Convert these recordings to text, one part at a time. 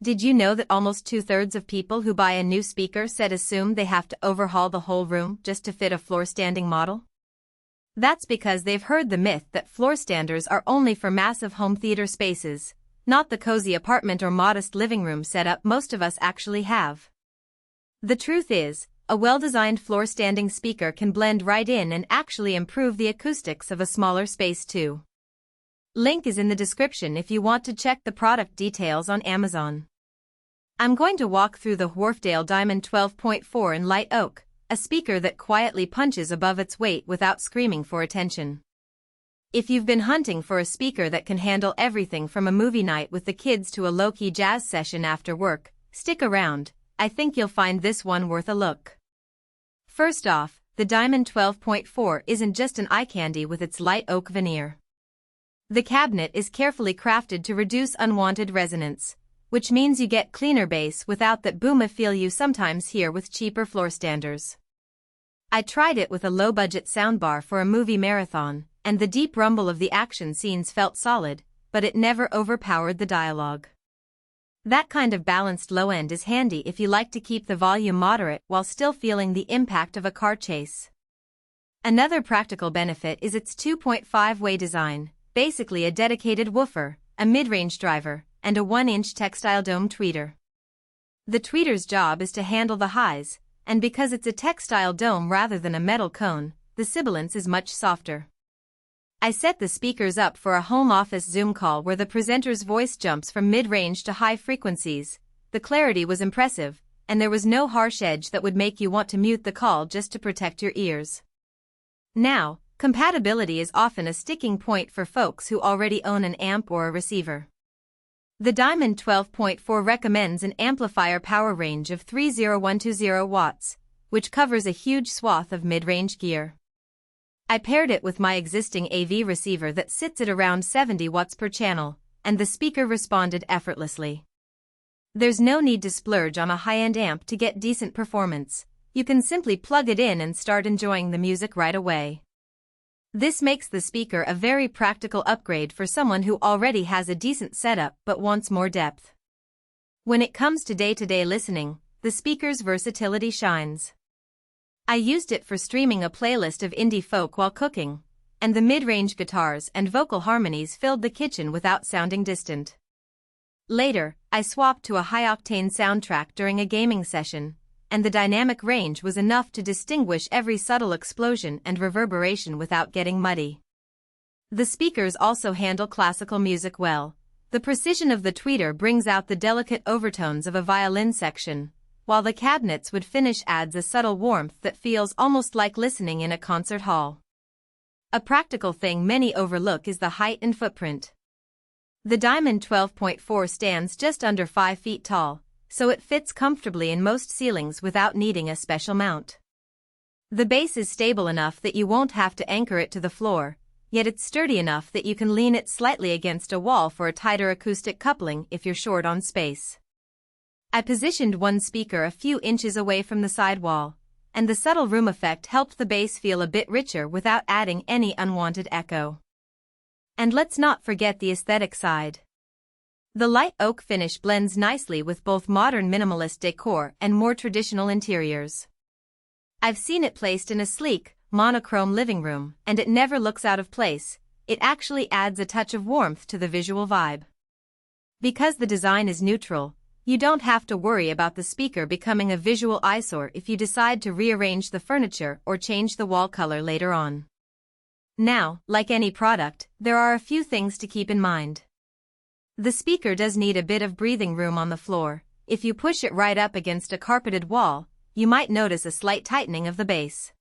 Did you know that almost 2/3 of people who buy a new speaker set assume they have to overhaul the whole room just to fit a floor-standing model? That's because they've heard the myth that floor standers are only for massive home theater spaces, not the cozy apartment or modest living room setup most of us actually have. The truth is, a well-designed floor-standing speaker can blend right in and actually improve the acoustics of a smaller space too. Link is in the description if you want to check the product details on Amazon. I'm going to walk through the Wharfedale Diamond 12.4 in light oak, a speaker that quietly punches above its weight without screaming for attention. If you've been hunting for a speaker that can handle everything from a movie night with the kids to a low-key jazz session after work, stick around. I think you'll find this one worth a look. First off, the Diamond 12.4 isn't just an eye candy with its light oak veneer. The cabinet is carefully crafted to reduce unwanted resonance, which means you get cleaner bass without that boom feel you sometimes hear with cheaper floor standers. I tried it with a low-budget soundbar for a movie marathon, and the deep rumble of the action scenes felt solid, but it never overpowered the dialogue. That kind of balanced low end is handy if you like to keep the volume moderate while still feeling the impact of a car chase. Another practical benefit is its 2.5-way design, basically a dedicated woofer, a mid-range driver, and a 1-inch textile dome tweeter. The tweeter's job is to handle the highs, and because it's a textile dome rather than a metal cone, the sibilance is much softer. I set the speakers up for a home office Zoom call where the presenter's voice jumps from mid-range to high frequencies. The clarity was impressive, and there was no harsh edge that would make you want to mute the call just to protect your ears. Now, compatibility is often a sticking point for folks who already own an amp or a receiver. The Diamond 12.4 recommends an amplifier power range of 30120 watts, which covers a huge swath of mid-range gear. I paired it with my existing AV receiver that sits at around 70 watts per channel, and the speaker responded effortlessly. There's no need to splurge on a high-end amp to get decent performance. You can simply plug it in and start enjoying the music right away. This makes the speaker a very practical upgrade for someone who already has a decent setup but wants more depth. When it comes to day-to-day listening, the speaker's versatility shines. I used it for streaming a playlist of indie folk while cooking, and the mid-range guitars and vocal harmonies filled the kitchen without sounding distant. Later, I swapped to a high-octane soundtrack during a gaming session, and the dynamic range was enough to distinguish every subtle explosion and reverberation without getting muddy. The speakers also handle classical music well. The precision of the tweeter brings out the delicate overtones of a violin section, while the cabinet's wood finish adds a subtle warmth that feels almost like listening in a concert hall. A practical thing many overlook is the height and footprint. The Diamond 12.4 stands just under 5 feet tall, so it fits comfortably in most ceilings without needing a special mount. The base is stable enough that you won't have to anchor it to the floor, yet it's sturdy enough that you can lean it slightly against a wall for a tighter acoustic coupling if you're short on space. I positioned one speaker a few inches away from the side wall, and the subtle room effect helped the bass feel a bit richer without adding any unwanted echo. And let's not forget the aesthetic side. The light oak finish blends nicely with both modern minimalist decor and more traditional interiors. I've seen it placed in a sleek, monochrome living room, and it never looks out of place. It actually adds a touch of warmth to the visual vibe. Because the design is neutral, you don't have to worry about the speaker becoming a visual eyesore if you decide to rearrange the furniture or change the wall color later on. Now, like any product, there are a few things to keep in mind. The speaker does need a bit of breathing room on the floor. If you push it right up against a carpeted wall, you might notice a slight tightening of the bass.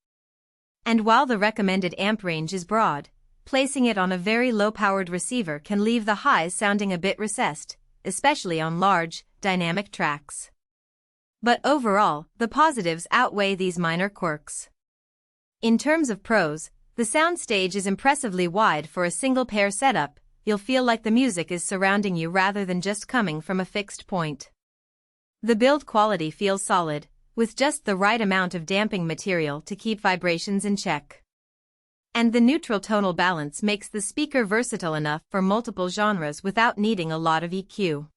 And while the recommended amp range is broad, placing it on a very low-powered receiver can leave the highs sounding a bit recessed, especially on large, dynamic tracks. But overall, the positives outweigh these minor quirks. In terms of pros, the soundstage is impressively wide for a single-pair setup. You'll feel like the music is surrounding you rather than just coming from a fixed point. The build quality feels solid, with just the right amount of damping material to keep vibrations in check. And the neutral tonal balance makes the speaker versatile enough for multiple genres without needing a lot of EQ.